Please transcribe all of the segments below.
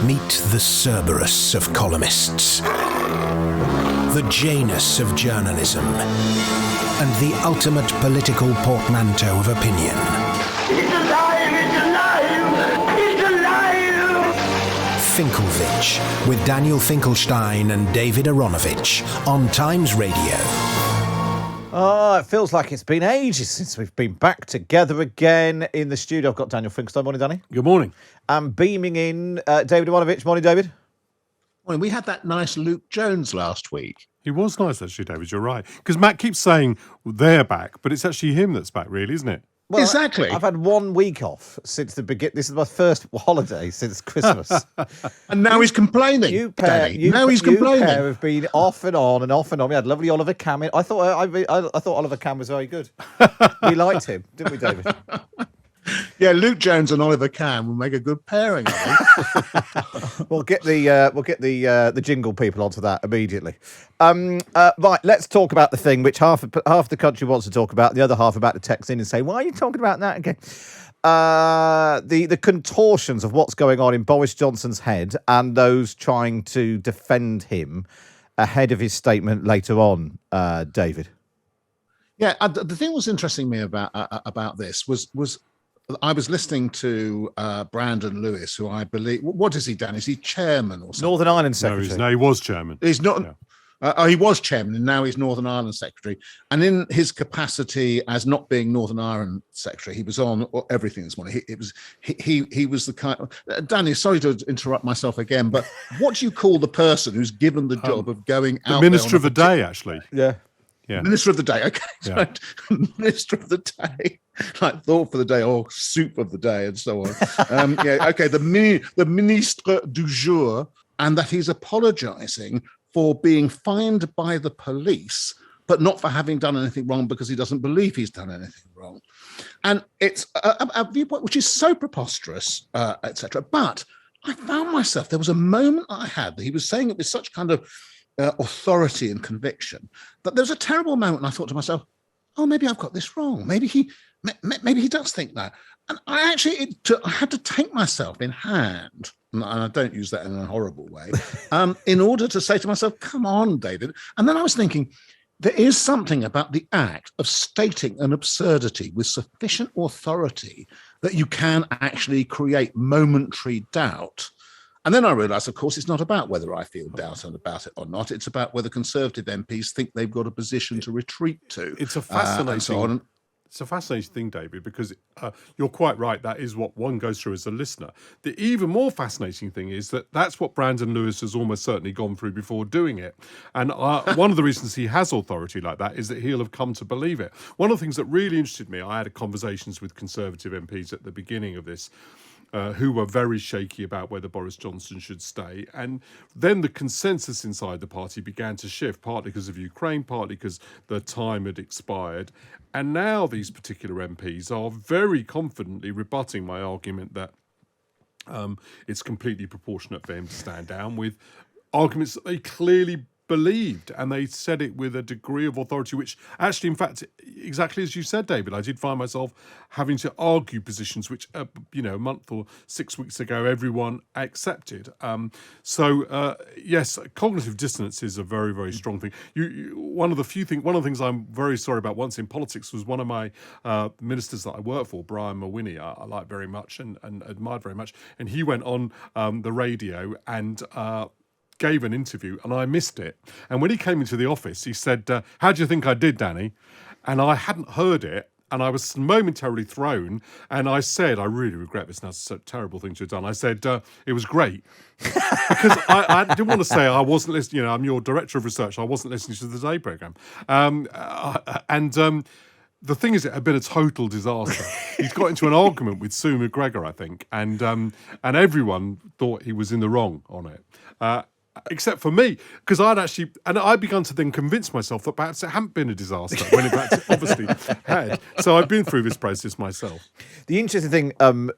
Meet the Cerberus of columnists, the Janus of journalism, and the ultimate political portmanteau of opinion. It's alive! It's alive! It's alive! Finkelstein with Daniel Finkelstein and David Aaronovitch on Times Radio. Oh, it feels like it's been ages since we've been back together again in the studio. I've got Daniel Finkelstein. Morning, Danny. Good morning. And beaming in David Aaronovitch. Morning, David. Well, we had that nice Luke Jones last week. He was nice, actually, David. You're right. Because Matt keeps saying they're back, but it's actually him that's back, really, isn't it? Well, exactly. I've had 1 week off since the beginning. This is my first holiday since Christmas. And now he's complaining. You pair have been off and on and off and on. We had lovely Oliver Cam in. I thought Oliver Cam was very good. We liked him, didn't we, David? Yeah, Luke Jones and Oliver Cam will make a good pairing, I think. We'll get the jingle people onto that immediately. Right, let's talk about the thing which half the country wants to talk about, the other half about to text in and say, why are you talking about that again? The contortions of what's going on in Boris Johnson's head and those trying to defend him ahead of his statement later on, David. Yeah, the thing that was interesting me about this was I was listening to Brandon Lewis, who I believe, what is he, Dan? Is he chairman or something? Northern Ireland Secretary. No, he was chairman. He's not. Yeah. He was chairman, and now he's Northern Ireland Secretary. And in his capacity as not being Northern Ireland Secretary, he was on everything this morning. He was the kind of, Danny, sorry to interrupt myself again, but what do you call the person who's given the job of going out? The Minister of the Day, actually. Yeah. Yeah. Minister of the Day, okay. Yeah. Right. Minister of the Day, like thought for the day, or soup of the day, and so on. Yeah, okay. The Ministre du Jour, and that he's apologising for being fined by the police, but not for having done anything wrong because he doesn't believe he's done anything wrong. And it's a viewpoint which is so preposterous, etc. But I found myself, there was a moment I had that he was saying it with such kind of authority and conviction that there was a terrible moment, and I thought to myself, "Oh, maybe I've got this wrong. Maybe he does think that." And I actually I had to take myself in hand, and I don't use that in a horrible way, in order to say to myself, "Come on, David." And then I was thinking, there is something about the act of stating an absurdity with sufficient authority that you can actually create momentary doubt. And then I realised, of course, it's not about whether I feel doubt about it or not. It's about whether Conservative MPs think they've got a position to retreat to. It's a fascinating, so on. It's a fascinating thing, David, because you're quite right. That is what one goes through as a listener. The even more fascinating thing is that that's what Brandon Lewis has almost certainly gone through before doing it. And one of the reasons he has authority like that is that he'll have come to believe it. One of the things that really interested me, I had conversations with Conservative MPs at the beginning of this, who were very shaky about whether Boris Johnson should stay. And then the consensus inside the party began to shift, partly because of Ukraine, partly because the time had expired. And now these particular MPs are very confidently rebutting my argument that it's completely proportionate for him to stand down, with arguments that they clearly believed, and they said it with a degree of authority which actually, in fact, exactly as you said, David, I did find myself having to argue positions which a month or 6 weeks ago everyone accepted. Yes, cognitive dissonance is a very, very strong thing. One of the things I'm very sorry about once in politics was one of my ministers that I work for, Brian Mawhinney, I like very much and admired very much, and he went on the radio and gave an interview, and I missed it. And when he came into the office, he said, "How do you think I did, Danny?" And I hadn't heard it, and I was momentarily thrown. And I said, "I really regret this. Now it's a terrible thing to have done." I said, "It was great," because I didn't want to say I wasn't listening. I'm your director of research. I wasn't listening to the Today programme, the thing is, it had been a total disaster. He's got into an argument with Sue McGregor, I think, and everyone thought he was in the wrong on it. Except for me, because I'd begun to then convince myself that perhaps it hadn't been a disaster, when it obviously had. So I've been through this process myself. The interesting thing,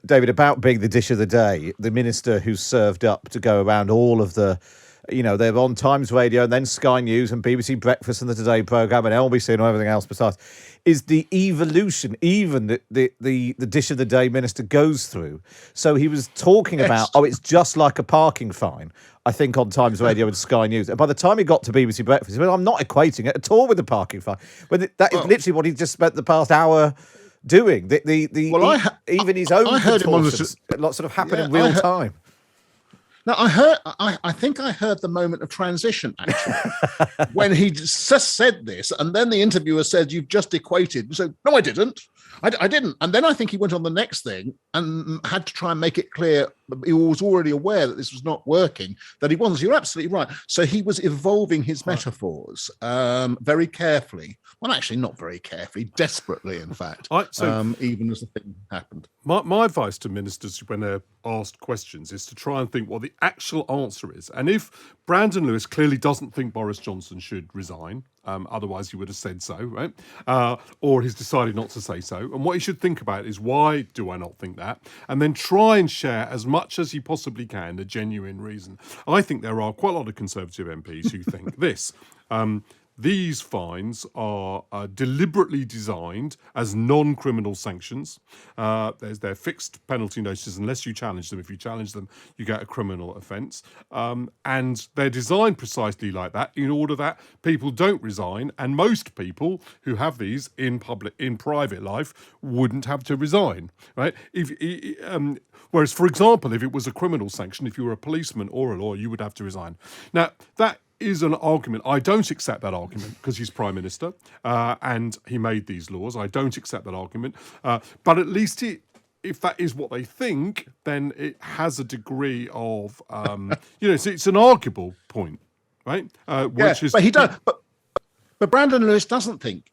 David, about being the dish of the day, the minister who's served up to go around all of the they're on Times Radio and then Sky News and BBC Breakfast and the Today programme and LBC and everything else besides, is the evolution even the dish of the day minister goes through. So he was talking about, it's just like a parking fine, I think, on Times Radio and Sky News. And by the time he got to BBC Breakfast, he went, I'm not equating it at all with the parking fine. But that is literally what he just spent the past hour doing. Even his own contortions sort of happen in real time. Now, I think I heard the moment of transition, actually, when he just said this, and then the interviewer said, you've just equated. So, no, I didn't. I didn't. And then I think he went on the next thing and had to try and make it clear. He was already aware that this was not working, that he wasn't. You're absolutely right. So he was evolving his metaphors very carefully. Well, actually, not very carefully, desperately, in fact, even as the thing happened. My advice to ministers when they're asked questions is to try and think what the actual answer is. And if Brandon Lewis clearly doesn't think Boris Johnson should resign, otherwise he would have said so, right? Or he's decided not to say so. And what he should think about is, why do I not think that? And then try and share as much as he possibly can the genuine reason. I think there are quite a lot of Conservative MPs who think this. These fines are deliberately designed as non-criminal sanctions. They're fixed penalty notices unless you challenge them. If you challenge them, you get a criminal offence. And they're designed precisely like that in order that people don't resign. And most people who have these in private life wouldn't have to resign, right? Whereas, for example, if it was a criminal sanction, if you were a policeman or a lawyer, you would have to resign. Now, that is an argument. I don't accept that argument because he's Prime Minister and he made these laws. I don't accept that argument. But at least if that is what they think, then it has a degree of, it's an arguable point, right? But he does. But Brandon Lewis doesn't think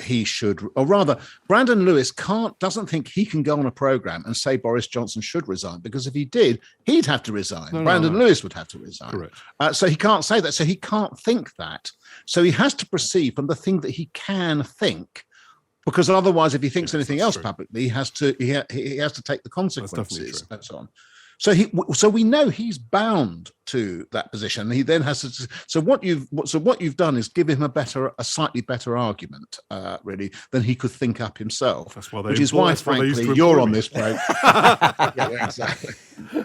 he should, or rather, Brandon Lewis doesn't think he can go on a programme and say Boris Johnson should resign, because if he did, he'd have to resign. Brandon Lewis would have to resign. Correct. So he can't say that. So he can't think that. So he has to proceed from the thing that he can think, because otherwise, if he thinks anything else publicly, he has to take the consequences and so on. So we know he's bound to that position. He then has to. So what you've done is give him a slightly better argument, really, than he could think up himself. That's why which is why, frankly, you're on this program. Yeah,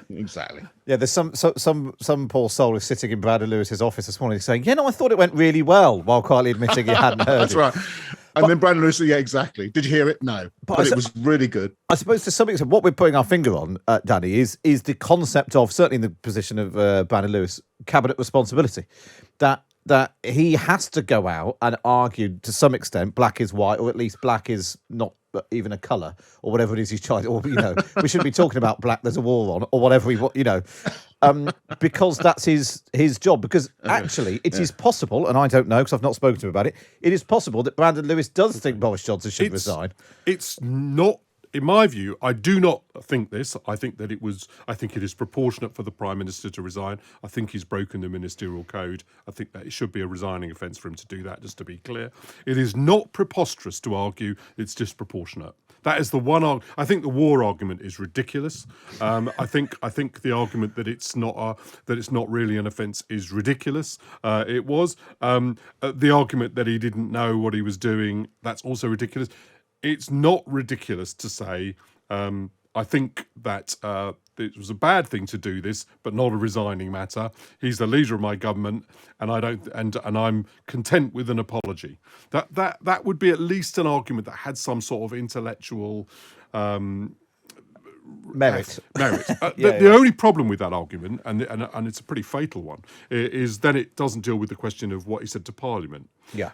exactly. Yeah, there's some poor soul is sitting in Brandon Lewis's office this morning saying, I thought it went really well, while quietly admitting he hadn't heard That's it. right. And then Brandon Lewis, yeah, exactly. Did you hear it? No. But it was really good. I suppose to some extent, what we're putting our finger on, Danny, is the concept of, certainly in the position of Brandon Lewis, cabinet responsibility. That he has to go out and argue to some extent black is white, or at least black is not even a colour, or whatever it is he's trying. Or, we shouldn't be talking about black, there's a war on, or whatever because that's his job. Because actually, it is possible, and I don't know because I've not spoken to him about it, it is possible that Brandon Lewis does think Boris Johnson should resign. It's not, in my view, I do not think this. I think it is proportionate for the Prime Minister to resign. I think he's broken the ministerial code. I think that it should be a resigning offence for him to do that, just to be clear. It is not preposterous to argue it's disproportionate. That is the one. I think the war argument is ridiculous. I think the argument that it's not really an offence is ridiculous. It was the argument that he didn't know what he was doing. That's also ridiculous. It's not ridiculous to say, I think that it was a bad thing to do this, but not a resigning matter. He's the leader of my government, and I'm content with an apology. That would be at least an argument that had some sort of intellectual merit. The only problem with that argument, and it's a pretty fatal one, is then it doesn't deal with the question of what he said to Parliament. Yeah.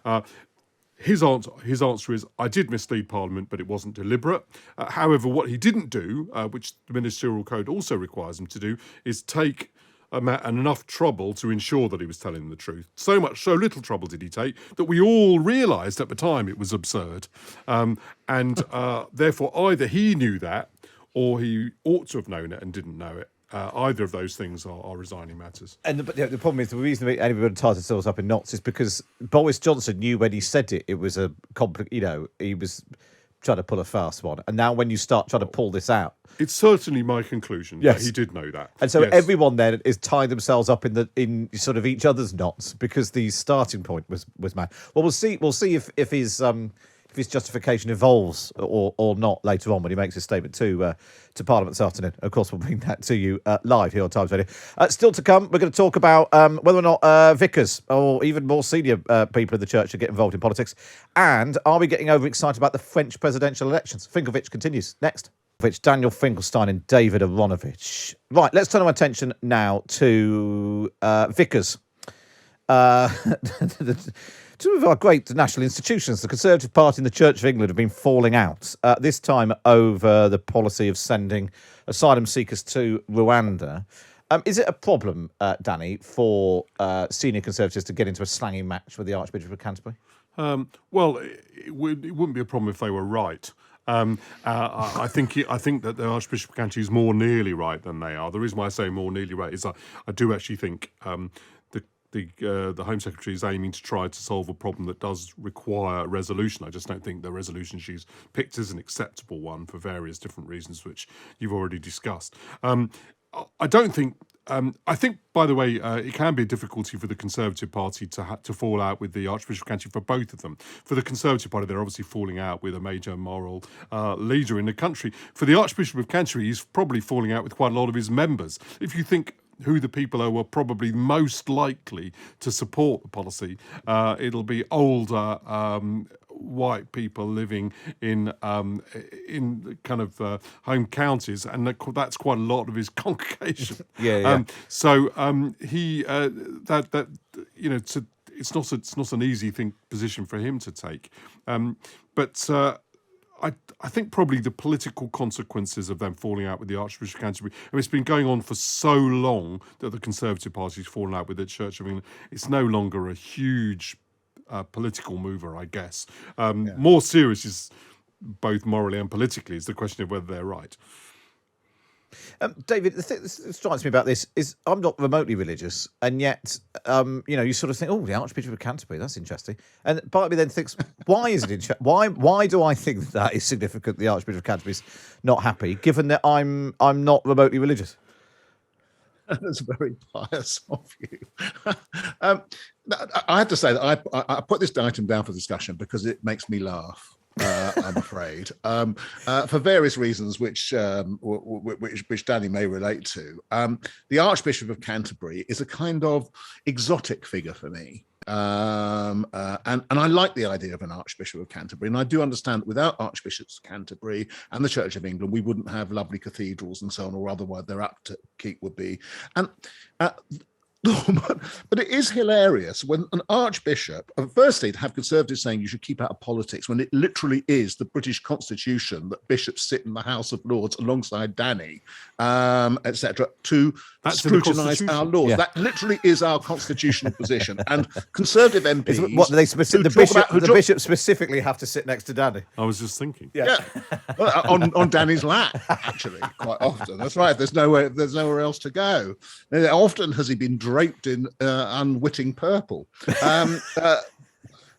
His answer is, I did mislead Parliament, but it wasn't deliberate. However, what he didn't do, which the Ministerial Code also requires him to do, is take enough trouble to ensure that he was telling the truth. So little trouble did he take that we all realised at the time it was absurd. Therefore, either he knew that or he ought to have known it and didn't know it. Either of those things are resigning matters. And the problem is, the reason anybody ties themselves up in knots is because Boris Johnson knew when he said it was a he was trying to pull a fast one. And now when you start trying to pull this out, It's certainly my conclusion that he did know that. and so Yes. everyone then is tying themselves up in sort of each other's knots because the starting point was mad. Well, we'll see if his justification evolves or not later on when he makes his statement to Parliament this afternoon. Of course, we'll bring that to you live here on Times Radio. Still to come, we're going to talk about whether or not vicars or even more senior people in the church should get involved in politics. And are we getting overexcited about the French presidential elections? Finkelstein continues next. Daniel Finkelstein and David Aaronovitch. Right, let's turn our attention now to vicars. Two of our great national institutions, the Conservative Party and the Church of England, have been falling out, this time over the policy of sending asylum seekers to Rwanda. Is it a problem, Danny, for senior Conservatives to get into a slanging match with the Archbishop of Canterbury? Well, it wouldn't be a problem if they were right. I think that the Archbishop of Canterbury is more nearly right than they are. The reason why I say more nearly right is I do actually think the Home Secretary is aiming to try to solve a problem that does require a resolution. I just don't think the resolution she's picked is an acceptable one for various different reasons, which you've already discussed. I don't think. I think, by the way, it can be a difficulty for the Conservative Party to fall out with the Archbishop of Canterbury for both of them. For the Conservative Party, they're obviously falling out with a major moral leader in the country. For the Archbishop of Canterbury, he's probably falling out with quite a lot of his members. If you think who the people are who are probably most likely to support the policy, it'll be older white people living in kind of home counties, and that's quite a lot of his congregation. So he that you know, it's not an easy position for him to take, but. I think probably the political consequences of them falling out with the Archbishop of Canterbury, it's been going on for so long that the Conservative Party's fallen out with the Church of England. It's no longer a huge political mover, I guess. More serious is, both morally and politically, is the question of whether they're right. David, the thing that strikes me about this is I'm not remotely religious, and yet, you sort of think, oh, the Archbishop of Canterbury, that's interesting. And part of me then thinks, why is it interesting? Why do I think that is significant? The Archbishop of Canterbury's not happy, given that I'm not remotely religious. That's very pious of you. I have to say that I put this item down for discussion because it makes me laugh. I'm afraid, for various reasons, which Danny may relate to. The Archbishop of Canterbury is a kind of exotic figure for me, and I like the idea of an Archbishop of Canterbury, and I do understand that without Archbishops of Canterbury and the Church of England, we wouldn't have lovely cathedrals and so on, or otherwise their upkeep would be. And but it is hilarious when an archbishop, firstly, to have Conservatives saying you should keep out of politics when it literally is the British Constitution that bishops sit in the House of Lords alongside Danny, etc., to scrutinise our laws. Yeah. That literally is our constitutional position. And Conservative MPs... What, the bishops specifically have to sit next to Danny? I was just thinking. Yeah. on Danny's lap, actually, quite often. That's right. There's nowhere else to go. Often has he been draped in unwitting purple.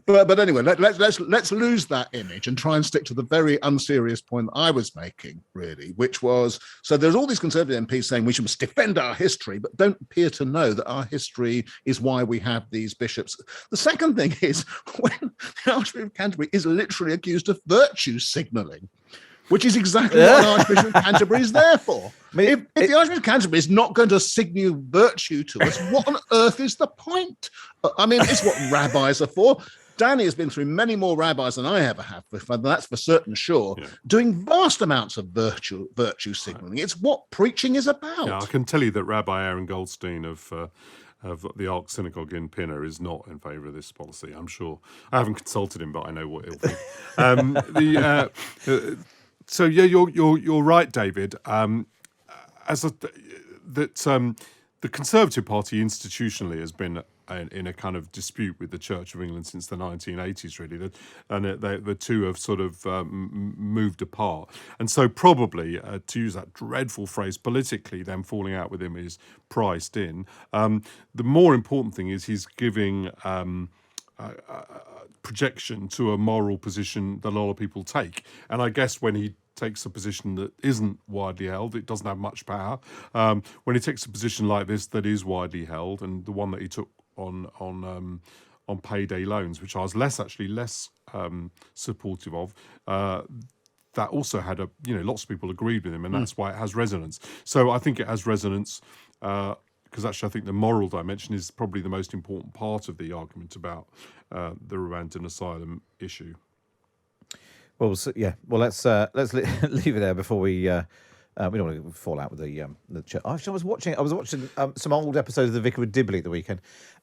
But anyway, let's lose that image and try and stick to the very unserious point I was making, really, which was, so there's all these Conservative MPs saying we must defend our history, but don't appear to know that our history is why we have these bishops. The second thing is when the Archbishop of Canterbury is literally accused of virtue signalling, which is exactly what an Archbishop of Canterbury is there for. If the Archbishop of Canterbury is not going to signal virtue to us, what on earth is the point? I mean, it's what rabbis are for. Danny has been through many more rabbis than I ever have, that's for certain sure, doing vast amounts of virtue signalling. It's what preaching is about. Yeah, I can tell you that Rabbi Aaron Goldstein of the Ark Synagogue in Pinner is not in favour of this policy, I'm sure. I haven't consulted him, but I know what he'll think. So yeah, you're right, David. The Conservative Party institutionally has been in a kind of dispute with the Church of England since the 1980s, really, and the two have sort of moved apart. And so probably, to use that dreadful phrase, politically, them falling out with him is priced in. The more important thing is he's giving projection to a moral position that a lot of people take. And I guess when he takes a position that isn't widely held, it doesn't have much power. When he takes a position like this that is widely held, and the one that he took on payday loans, which I was less supportive of, that also had lots of people agreed with him, and that's why it has resonance. So I think it has resonance because actually I think the moral dimension is probably the most important part of the argument about the Rwandan asylum issue. Well, let's leave it there before we don't want to fall out with the chat. I was watching some old episodes of The Vicar of Dibley at the weekend,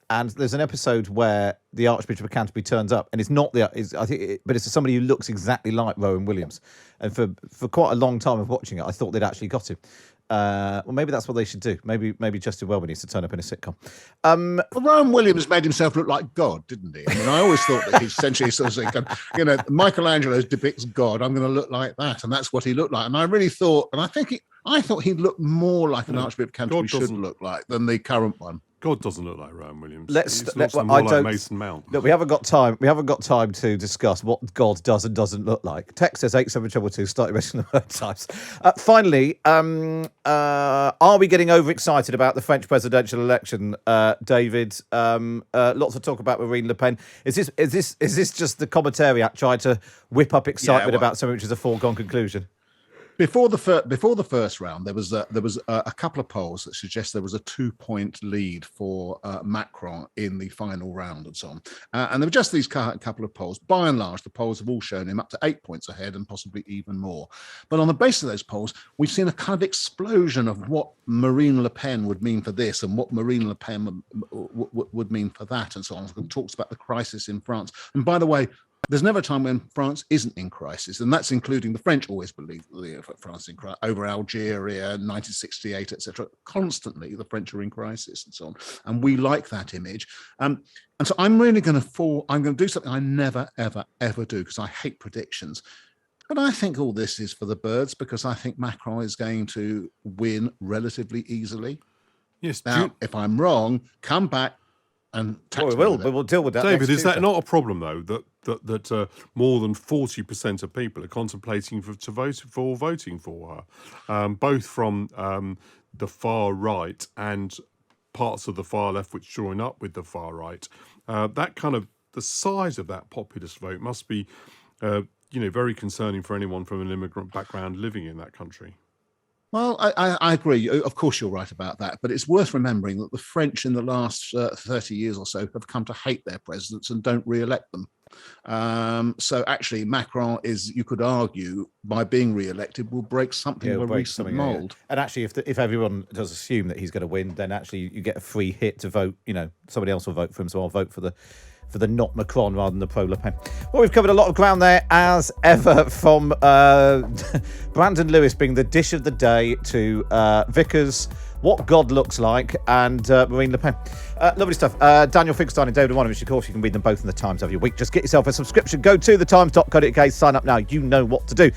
and there's an episode where the Archbishop of Canterbury turns up, and but it's somebody who looks exactly like Rowan Williams, and for quite a long time of watching it, I thought they'd actually got him. Well, maybe that's what they should do. Maybe Justin Welby needs to turn up in a sitcom. Well, Rowan Williams made himself look like God, didn't he? I mean, I always thought that he essentially sort of Michelangelo depicts God. I'm going to look like that, and that's what he looked like. And I really thought, and I thought he looked more like an Archbishop of Canterbury should look like than the current one. God doesn't look like Rowan Williams. Like Mason Mount. Look, we haven't got time. We haven't got time to discuss what God does and doesn't look like. Text says 8722. Start erasing the word types. Finally, are we getting overexcited about the French presidential election, David? Lots of talk about Marine Le Pen. Is this just the commentariat trying to whip up excitement about something which is a foregone conclusion? Before the first round, there was a couple of polls that suggest there was a 2-point lead for Macron in the final round and so on. And there were just these couple of polls. By and large, the polls have all shown him up to 8 points ahead and possibly even more. But on the basis of those polls, we've seen a kind of explosion of what Marine Le Pen would mean for this and what Marine Le Pen would mean for that and so on. It talks about the crisis in France. And by the way, there's never a time when France isn't in crisis, and that's including the French always believe France is in crisis, over Algeria, 1968, etc. Constantly, the French are in crisis and so on, and we like that image. And so I'm really going to do something I never, ever, ever do because I hate predictions. But I think all this is for the birds because I think Macron is going to win relatively easily. Yes. Now, if I'm wrong, come back. And we will deal with that. David, is that not a problem though that more than 40% of people are contemplating voting for her, both from the far right and parts of the far left which join up with the far right? That kind of the size of that populist vote must be, very concerning for anyone from an immigrant background living in that country. Well, I agree. Of course, you're right about that. But it's worth remembering that the French in the last 30 years or so have come to hate their presidents and don't re-elect them. So actually, Macron is, you could argue, by being re-elected, will break something of a recent mould. Yeah. And actually, if everyone does assume that he's going to win, then actually you get a free hit to vote. Somebody else will vote for him, so I'll vote for the not Macron rather than the pro-Le Pen. Well, we've covered a lot of ground there, as ever, from Brandon Lewis being the dish of the day to Vickers, what God looks like, and Marine Le Pen. Lovely stuff. Daniel Finkelstein and David Aaronovitch, of course, you can read them both in the Times of your week. Just get yourself a subscription. Go to thetimes.co.uk, sign up now. You know what to do.